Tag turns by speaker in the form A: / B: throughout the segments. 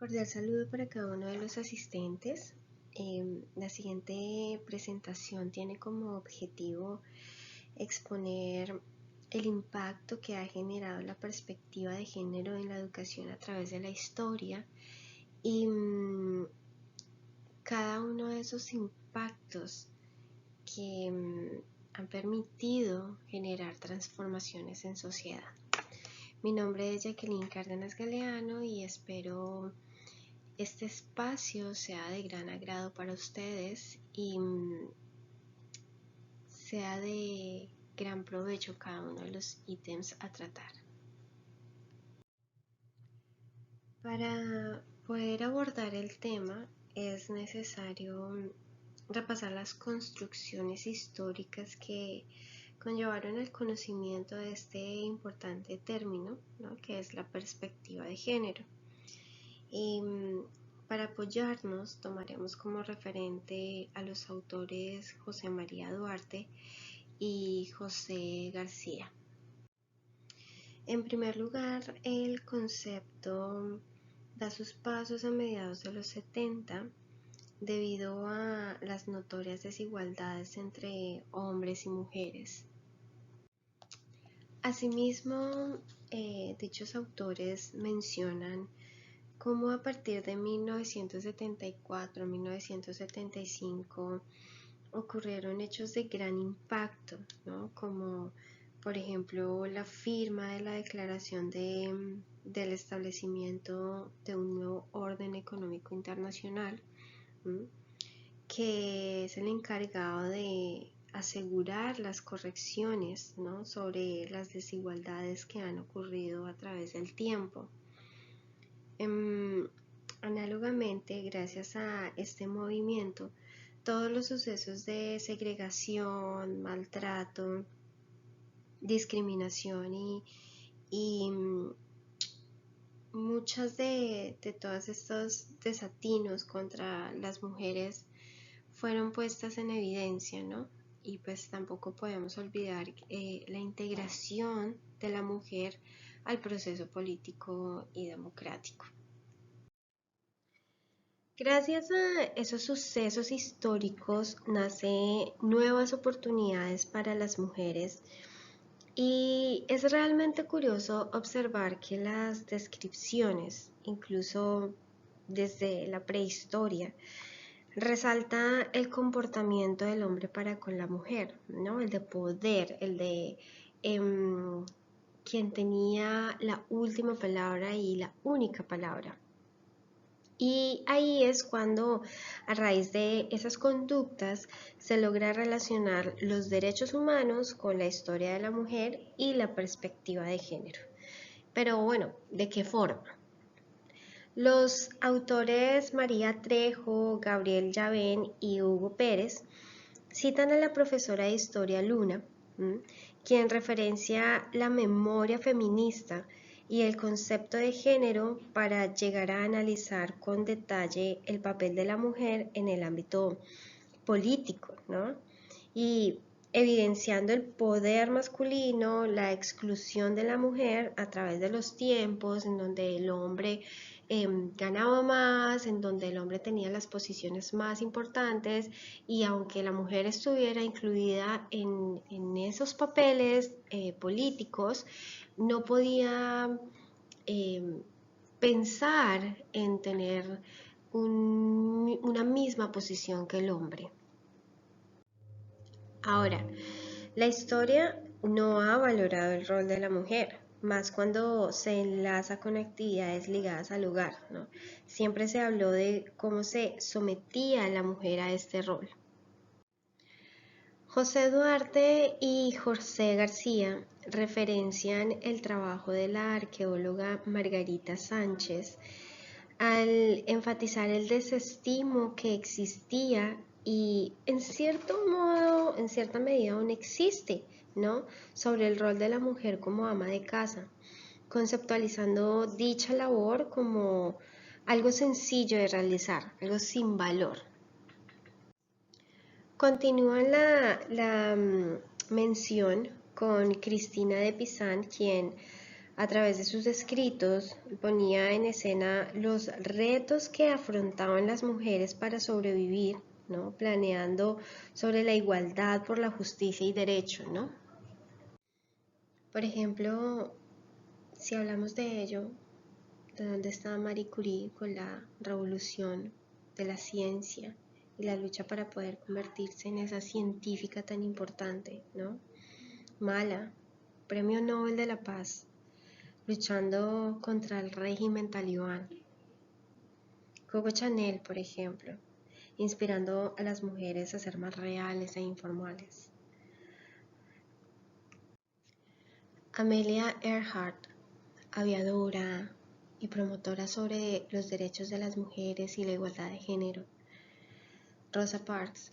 A: Cordial saludo para cada uno de los asistentes. La siguiente presentación tiene como objetivo exponer el impacto que ha generado la perspectiva de género en la educación a través de la historia y cada uno de esos impactos que han permitido generar transformaciones en sociedad. Mi nombre es Jacqueline Cárdenas Galeano y espero este espacio sea de gran agrado para ustedes y sea de gran provecho cada uno de los ítems a tratar. Para poder abordar el tema es necesario repasar las construcciones históricas que conllevaron el conocimiento de este importante término, ¿no?, que es la perspectiva de género. Y para apoyarnos tomaremos como referente a los autores José María Duarte y José García. En primer lugar, el concepto da sus pasos a mediados de los 70 debido a las notorias desigualdades entre hombres y mujeres. Asimismo, dichos autores mencionan cómo a partir de 1974 a 1975 ocurrieron hechos de gran impacto, ¿no?, como por ejemplo la firma de la declaración del establecimiento de un nuevo orden económico internacional, que es el encargado de asegurar las correcciones, ¿no?, sobre las desigualdades que han ocurrido a través del tiempo. Análogamente, gracias a este movimiento, todos los sucesos de segregación, maltrato, discriminación y muchas de todos estos desatinos contra las mujeres fueron puestas en evidencia, ¿no? Y pues tampoco podemos olvidar la integración de la mujer al proceso político y democrático. Gracias a esos sucesos históricos nacen nuevas oportunidades para las mujeres y es realmente curioso observar que las descripciones, incluso desde la prehistoria, resalta el comportamiento del hombre para con la mujer, ¿no? El de poder, el de quien tenía la última palabra y la única palabra. Y ahí es cuando, a raíz de esas conductas, se logra relacionar los derechos humanos con la historia de la mujer y la perspectiva de género. Pero bueno, ¿de qué forma? Los autores María Trejo, Gabriel Llavén y Hugo Pérez citan a la profesora de historia Luna, quien referencia la memoria feminista y el concepto de género para llegar a analizar con detalle el papel de la mujer en el ámbito político, ¿no? Y evidenciando el poder masculino, la exclusión de la mujer a través de los tiempos en donde el hombre ganaba más, en donde el hombre tenía las posiciones más importantes y aunque la mujer estuviera incluida en esos papeles políticos, no podía pensar en tener una misma posición que el hombre. Ahora, la historia no ha valorado el rol de la mujer, más cuando se enlaza con actividades ligadas al hogar, ¿no? Siempre se habló de cómo se sometía a la mujer a este rol. José Duarte y José García referencian el trabajo de la arqueóloga Margarita Sánchez al enfatizar el desestimo que existía y en cierto modo, en cierta medida aún existe, ¿no?, sobre el rol de la mujer como ama de casa, conceptualizando dicha labor como algo sencillo de realizar, algo sin valor. Continúa la mención con Cristina de Pizan, quien A través de sus escritos ponía en escena los retos que afrontaban las mujeres para sobrevivir, ¿no? Planeando sobre la igualdad por la justicia y derecho, ¿no? Por ejemplo, si hablamos de ello, de dónde estaba Marie Curie con la revolución de la ciencia y la lucha para poder convertirse en esa científica tan importante, ¿no? Mala, Premio Nobel de la Paz, luchando contra el régimen talibán. Coco Chanel, por ejemplo, inspirando a las mujeres a ser más reales e informales. Amelia Earhart, aviadora y promotora sobre los derechos de las mujeres y la igualdad de género. Rosa Parks,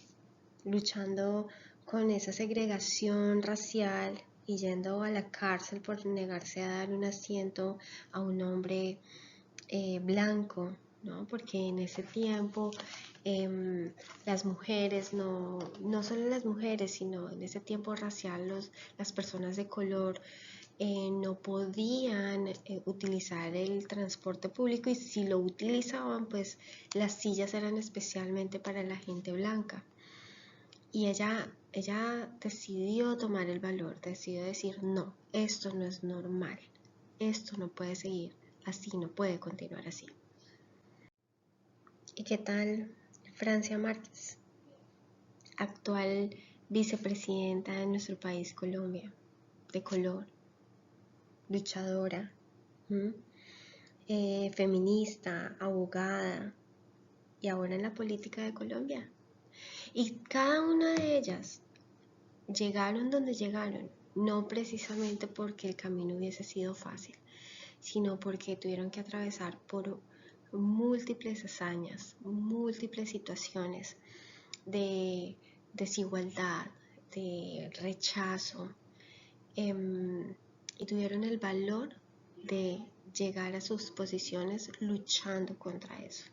A: luchando con esa segregación racial y yendo a la cárcel por negarse a dar un asiento a un hombre blanco, ¿no? Porque en ese tiempo las mujeres, no solo las mujeres, sino en ese tiempo racial las personas de color no podían utilizar el transporte público, y si lo utilizaban, pues las sillas eran especialmente para la gente blanca. Y ella decidió tomar el valor, decidió decir, no, esto no es normal, esto no puede seguir así, no puede continuar así. ¿Y qué tal Francia Márquez, actual vicepresidenta de nuestro país, Colombia, de color, luchadora, feminista, abogada y ahora en la política de Colombia? Y cada una de ellas llegaron donde llegaron, no precisamente porque el camino hubiese sido fácil, sino porque tuvieron que atravesar por múltiples hazañas, múltiples situaciones de desigualdad, de rechazo, y tuvieron el valor de llegar a sus posiciones luchando contra eso.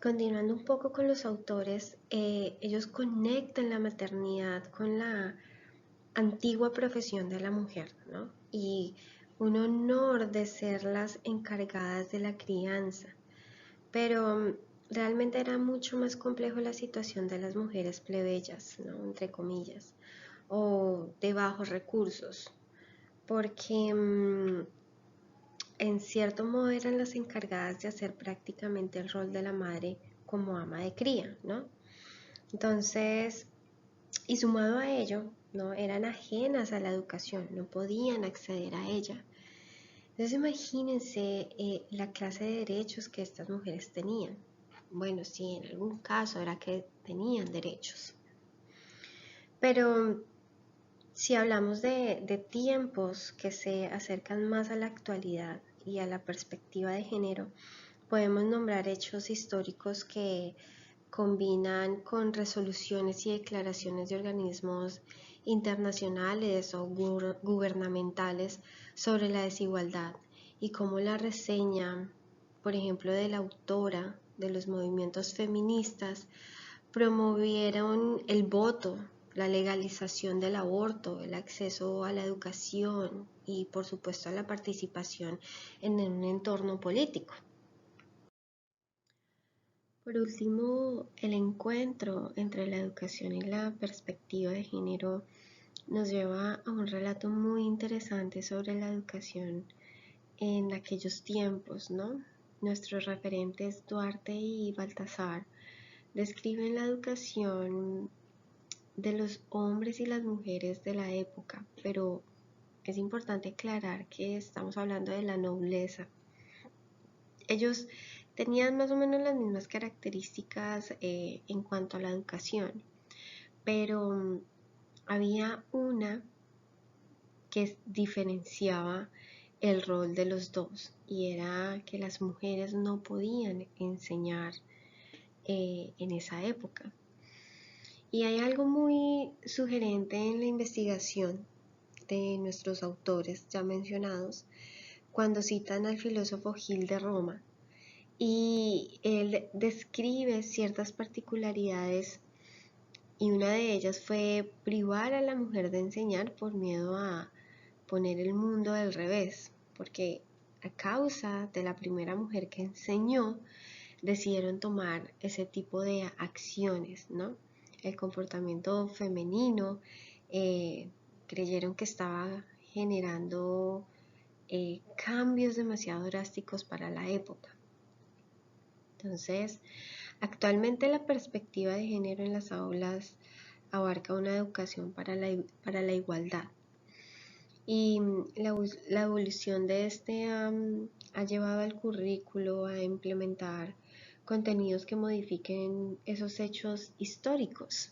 A: Continuando un poco con los autores, ellos conectan la maternidad con la antigua profesión de la mujer, ¿no? Y un honor de ser las encargadas de la crianza. Pero realmente era mucho más complejo la situación de las mujeres plebeyas, ¿no? Entre comillas, o de bajos recursos, porque en cierto modo eran las encargadas de hacer prácticamente el rol de la madre como ama de cría, ¿no? Entonces, y sumado a ello, ¿no? Eran ajenas a la educación, no podían acceder a ella. Entonces imagínense la clase de derechos que estas mujeres tenían. Bueno, sí, en algún caso era que tenían derechos. Pero si hablamos de tiempos que se acercan más a la actualidad y a la perspectiva de género, podemos nombrar hechos históricos que combinan con resoluciones y declaraciones de organismos internacionales o gubernamentales sobre la desigualdad, y cómo la reseña, por ejemplo, de la autora de los movimientos feministas, promovieron el voto, la legalización del aborto, el acceso a la educación y, por supuesto, a la participación en un entorno político. Por último, el encuentro entre la educación y la perspectiva de género nos lleva a un relato muy interesante sobre la educación en aquellos tiempos, ¿no? Nuestros referentes Duarte y Baltasar describen la educación de los hombres y las mujeres de la época, pero es importante aclarar que estamos hablando de la nobleza. Ellos tenían más o menos las mismas características en cuanto a la educación, pero había una que diferenciaba el rol de los dos, y era que las mujeres no podían enseñar en esa época. Y hay algo muy sugerente en la investigación de nuestros autores ya mencionados cuando citan al filósofo Gil de Roma, y él describe ciertas particularidades, y una de ellas fue privar a la mujer de enseñar por miedo a poner el mundo al revés, porque a causa de la primera mujer que enseñó, decidieron tomar ese tipo de acciones, ¿no? El comportamiento femenino, creyeron que estaba generando cambios demasiado drásticos para la época. Entonces, actualmente la perspectiva de género en las aulas abarca una educación para la igualdad. Y la evolución de este ha llevado al currículo a implementar contenidos que modifiquen esos hechos históricos,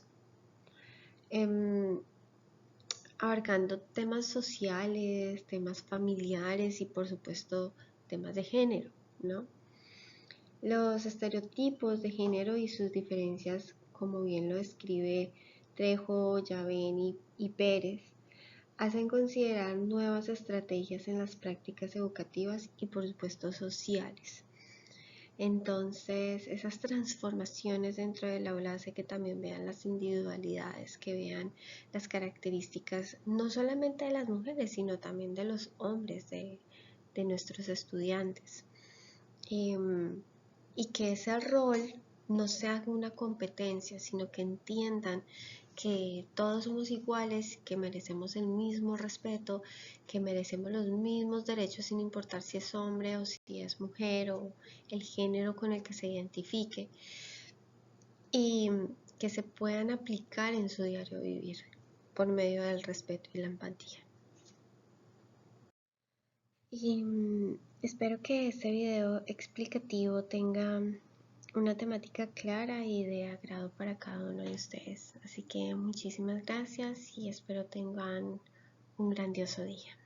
A: abarcando temas sociales, temas familiares y por supuesto temas de género, ¿no? Los estereotipos de género y sus diferencias, como bien lo describe Trejo, Llavén y Pérez, hacen considerar nuevas estrategias en las prácticas educativas y por supuesto sociales. Entonces, esas transformaciones dentro del aula hace que también vean las individualidades, que vean las características no solamente de las mujeres, sino también de los hombres, de nuestros estudiantes. Y que ese rol no sea una competencia, sino que entiendan que todos somos iguales, que merecemos el mismo respeto, que merecemos los mismos derechos sin importar si es hombre o si es mujer o el género con el que se identifique, y que se puedan aplicar en su diario vivir por medio del respeto y la empatía. Y espero que este video explicativo tenga una temática clara y de agrado para cada uno de ustedes. Así que muchísimas gracias y espero tengan un grandioso día.